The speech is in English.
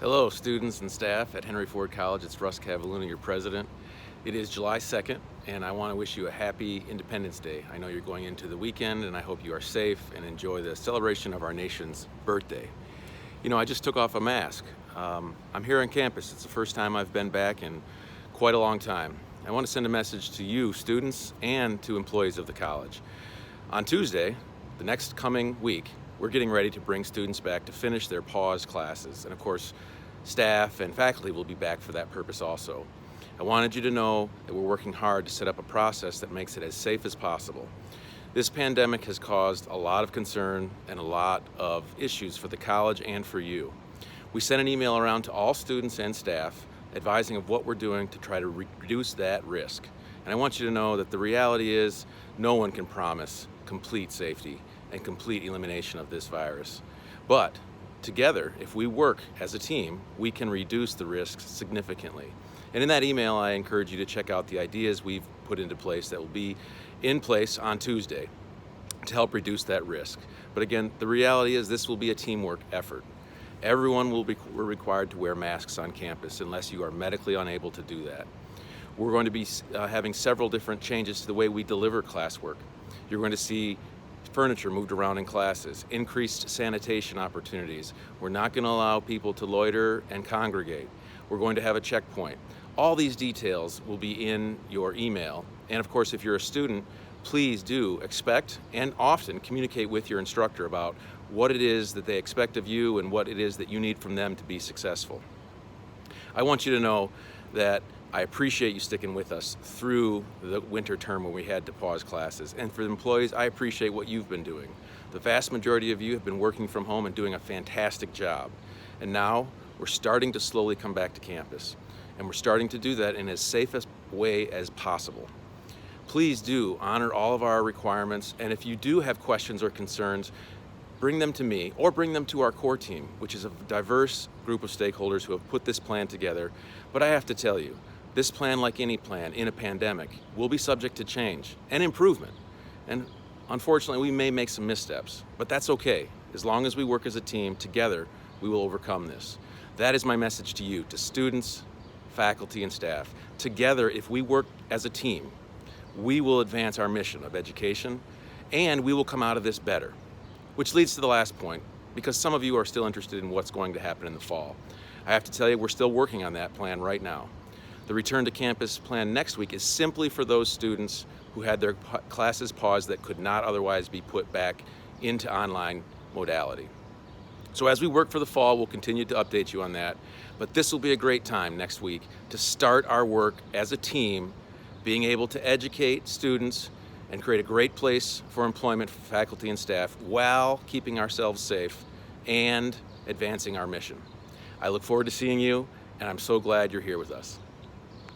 Hello, students and staff at Henry Ford College. It's Russ Kavalhuna, your president. It is July 2nd, and I want to wish you a happy Independence Day. I know you're going into the weekend, and I hope you are safe and enjoy the celebration of our nation's birthday. You know, I just took off a mask. I'm here on campus. It's the first time I've been back in quite a long time. I want to send a message to you, students, and to employees of the college. On Tuesday, the next coming week, we're getting ready to bring students back to finish their pause classes. And of course, staff and faculty will be back for that purpose also. I wanted you to know that we're working hard to set up a process that makes it as safe as possible. This pandemic has caused a lot of concern and a lot of issues for the college and for you. We sent an email around to all students and staff advising of what we're doing to try to reduce that risk. And I want you to know that the reality is no one can promise complete safety and complete elimination of this virus. But together, if we work as a team, we can reduce the risks significantly. And in that email, I encourage you to check out the ideas we've put into place that will be in place on Tuesday to help reduce that risk. But again, the reality is this will be a teamwork effort. Everyone will be required to wear masks on campus unless you are medically unable to do that. We're going to be having several different changes to the way we deliver classwork. You're going to see furniture moved around in classes, increased sanitation opportunities. We're not going to allow people to loiter and congregate. We're going to have a checkpoint. All these details will be in your email. And of course, if you're a student, please do expect and often communicate with your instructor about what it is that they expect of you and what it is that you need from them to be successful. I want you to know that I appreciate you sticking with us through the winter term when we had to pause classes. And for the employees, I appreciate what you've been doing. The vast majority of you have been working from home and doing a fantastic job. And now we're starting to slowly come back to campus. And we're starting to do that in as safe a way as possible. Please do honor all of our requirements. And if you do have questions or concerns, bring them to me or bring them to our core team, which is a diverse group of stakeholders who have put this plan together. But I have to tell you, this plan, like any plan in a pandemic, will be subject to change and improvement. And unfortunately, we may make some missteps, but that's okay. As long as we work as a team together, we will overcome this. That is my message to you, to students, faculty, and staff. Together, if we work as a team, we will advance our mission of education, and we will come out of this better. Which leads to the last point, because some of you are still interested in what's going to happen in the fall. I have to tell you, we're still working on that plan right now. The return to campus plan next week is simply for those students who had their classes paused that could not otherwise be put back into online modality. So as we work for the fall, we'll continue to update you on that. But this will be a great time next week to start our work as a team, being able to educate students and create a great place for employment for faculty and staff while keeping ourselves safe and advancing our mission. I look forward to seeing you, and I'm so glad you're here with us.